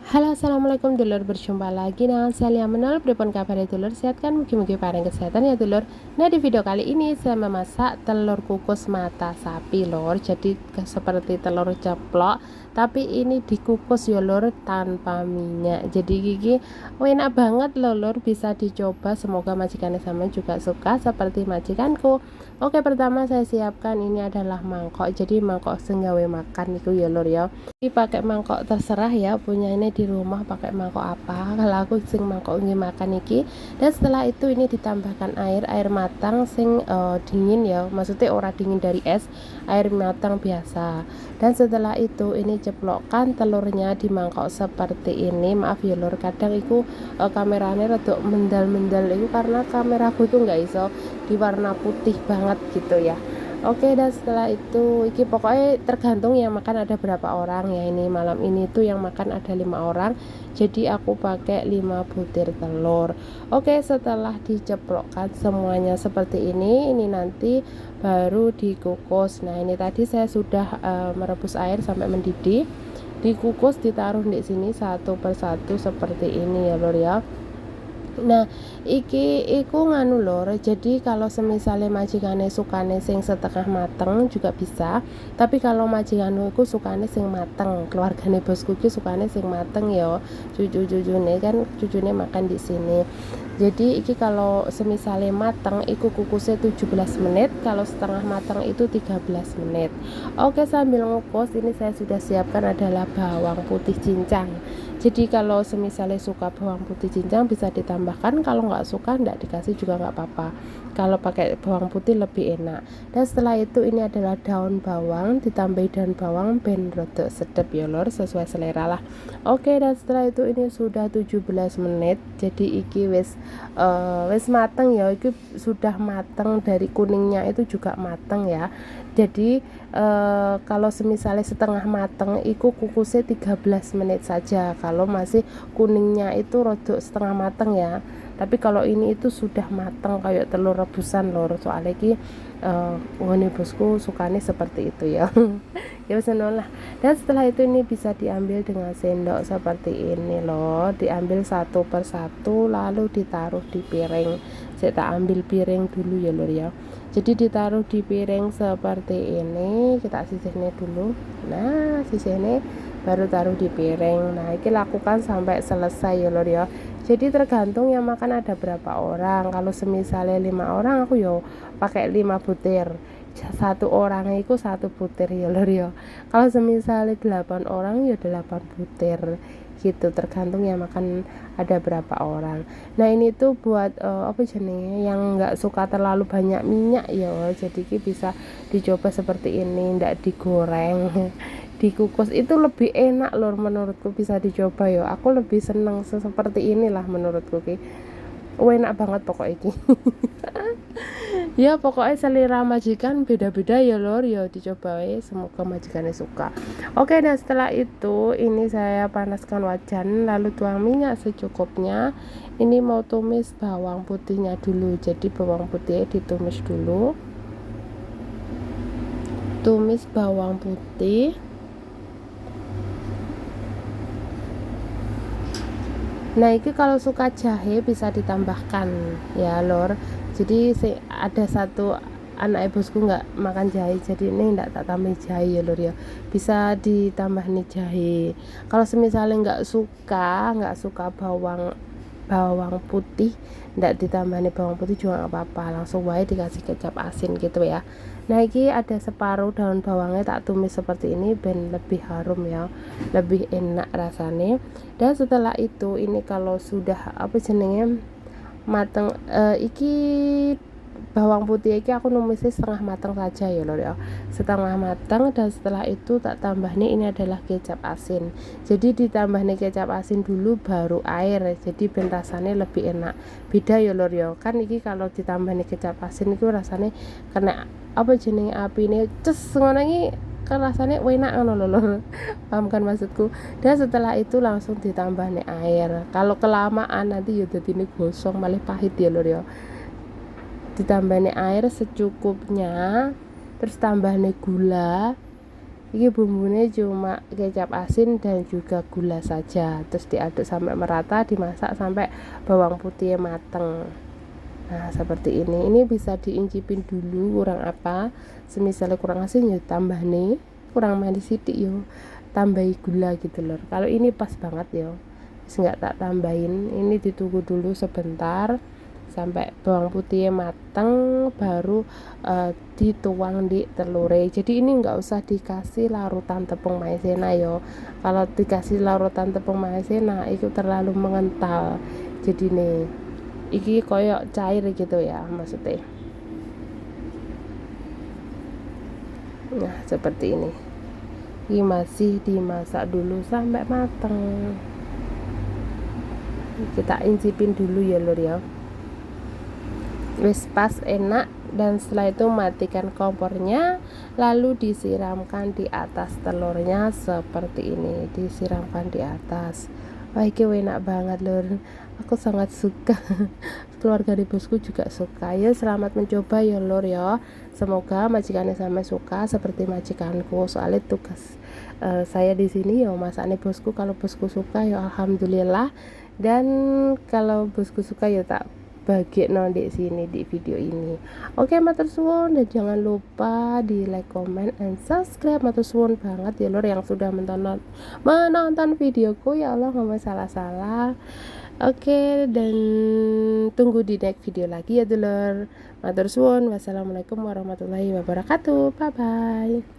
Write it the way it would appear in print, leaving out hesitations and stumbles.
Halo, assalamualaikum dulur, berjumpa lagi dengan saya Menol. Pripun kabar dulur, sehat kan? Mugi-mugi paring kesehatan ya dulur. Nah, di video kali ini saya memasak telur kukus mata sapi lor. Jadi seperti telur ceplok, tapi ini dikukus ya lor, tanpa minyak. Jadi gigi enak banget loh lor, bisa dicoba. Semoga majikannya sama juga suka seperti majikanku. Oke, pertama saya siapkan ini adalah mangkok. Jadi mangkok senggawe makan itu ya lor ya. Pakai mangkok terserah ya, punya ini di rumah pakai mangkok apa. Kalau aku sing mangkok ini makan iki. Dan setelah itu ini ditambahkan air matang sing dingin ya, maksudnya ora dingin dari es, air matang biasa. Dan setelah itu ini ceplokkan telurnya di mangkok seperti ini. Maaf ya lur, kadang itu kameranya rada mendal-mendal itu karena kameraku tuh nggak iso di warna putih banget gitu ya. Oke, dan setelah itu iki pokoknya tergantung yang makan ada berapa orang ya. Ini malam ini tuh yang makan ada 5 orang, jadi aku pakai 5 butir telur. Oke, setelah diceplokkan semuanya seperti ini nanti baru dikukus. Nah, ini tadi saya sudah merebus air sampai mendidih, dikukus, ditaruh di sini satu persatu seperti ini ya lor ya. Nah, iku nganu lor. Jadi kalau semisale majikane sukane sing setengah mateng juga bisa. Tapi kalau majikanku iku sukane sing mateng. Keluargane bosku ki sukane sing mateng ya. Cucu-cucune kan cucune makan di sini. Jadi iki kalau semisale mateng iku kukusnya 17 menit, kalau setengah mateng itu 13 menit. Oke, sambil ngukus ini saya sudah siapkan adalah bawang putih cincang. Jadi kalau semisalnya suka bawang putih cincang bisa ditambahkan, kalau nggak suka nggak dikasih juga nggak apa-apa. Kalau pakai bawang putih lebih enak. Dan setelah itu ini adalah daun bawang, ditambahi daun bawang ben rada sedep ya lor, sesuai selera lah. Oke, dan setelah itu ini sudah 17 menit. Jadi iki wis mateng ya, iki sudah mateng, dari kuningnya itu juga mateng ya. Jadi kalau semisalnya setengah mateng iku kukusnya 13 menit saja. Kalau masih kuningnya itu rodok setengah mateng ya. Tapi kalau ini itu sudah mateng kayak telur rebusan lor. Soalnya iki ngene bosku sukanya seperti itu ya. Ya wis lah. Dan setelah itu ini bisa diambil dengan sendok seperti ini loh. Diambil satu persatu lalu ditaruh di piring. Saya tak ambil piring dulu ya lor ya. Jadi ditaruh di piring seperti ini, kita sisihnya dulu. Nah, sisihnya baru taruh di piring. Nah, ini lakukan sampai selesai ya lor ya. Jadi tergantung yang makan ada berapa orang. Kalau semisalnya 5 orang aku yo pakai 5 butir. Satu orang itu satu butir ya lor ya. Kalau semisalnya 8 orang ya 8 butir gitu, tergantung yang makan ada berapa orang. Nah, ini tuh buat apa jenenge yang nggak suka terlalu banyak minyak ya, jadi bisa dicoba seperti ini, ndak digoreng. Dikukus itu lebih enak lor, menurutku bisa dicoba ya. Aku lebih seneng seperti inilah menurutku ki. Enak banget pokoknya iki. Ya pokoknya selera majikan beda-beda ya lor ya, dicoba ya, semoga majikannya suka. Oke, dan setelah itu ini saya panaskan wajan lalu tuang minyak secukupnya. Ini mau tumis bawang putihnya dulu, jadi bawang putihnya ditumis dulu. Tumis bawang putih. Nah, ini kalau suka jahe bisa ditambahkan ya lor. Jadi ada satu anak bosku nggak makan jahe, jadi ini nggak tak tambah jahe ya lor ya, bisa ditambah nih jahe. Kalau misalnya nggak suka bawang bawang putih, nggak ditambah nih bawang putih juga nggak apa-apa, langsung wae dikasih kecap asin gitu ya. Nah, ini ada separuh daun bawangnya tak tumis seperti ini ben lebih harum ya, lebih enak rasanya. Dan setelah itu ini kalau sudah apa jenenge mateng, iki bawang putih iki aku numisnya setengah matang saja ya lor ya, setengah matang. Dan setelah itu tak tambah nih, ini adalah kecap asin. Jadi ditambah nih kecap asin dulu baru air, jadi ben rasanya lebih enak. Beda ya lor ya, kan iki kalau ditambah nih kecap asin itu rasanya kena apa jenenge api ini ces ngono iki kan rasanya enak ngono lho. Paham kan maksudku. Dan setelah itu langsung ditambah nih air. Kalau kelamaan nanti ya dadine gosong malah pahit ya lho ya. Ditambah nih air secukupnya, terus tambah nih gula. Ini bumbunya cuma kecap asin dan juga gula saja, terus diaduk sampai merata, dimasak sampai bawang putihnya mateng. Nah seperti ini bisa diincipin dulu kurang apa, semisalnya kurang asin ya tambah nih, kurang manis sedikit yo tambahi gula gitu loh. Kalau ini pas banget yo, nggak tak tambahin, ini ditunggu dulu sebentar sampai bawang putihnya mateng, baru dituang di telure. Jadi ini nggak usah dikasih larutan tepung maizena yo, kalau dikasih larutan tepung maizena itu terlalu mengental, jadi nih iki koyok cair gitu ya maksudnya. Nah seperti ini masih dimasak dulu sampai mateng, kita incipin dulu ya lur ya. Wis pas enak, dan setelah itu matikan kompornya, lalu disiramkan di atas telurnya seperti ini, disiramkan di atas. Wah ini enak banget lur, aku sangat suka. Keluarga di bosku juga suka. Ya selamat mencoba ya lur ya, semoga majikannya sama suka seperti majikanku, soalnya tugas saya di sini ya masaknya bosku. Kalau bosku suka ya alhamdulillah, dan kalau bosku suka ya tak bagi di sini di video ini. Oke matur suwun, dan jangan lupa di like, comment, and subscribe. Matur suwun banget ya lur yang sudah menonton videoku, ya Allah nggak salah-salah. Oke, dan tunggu di next video lagi ya dulur. Matur suwun, wassalamualaikum warahmatullahi wabarakatuh, bye bye.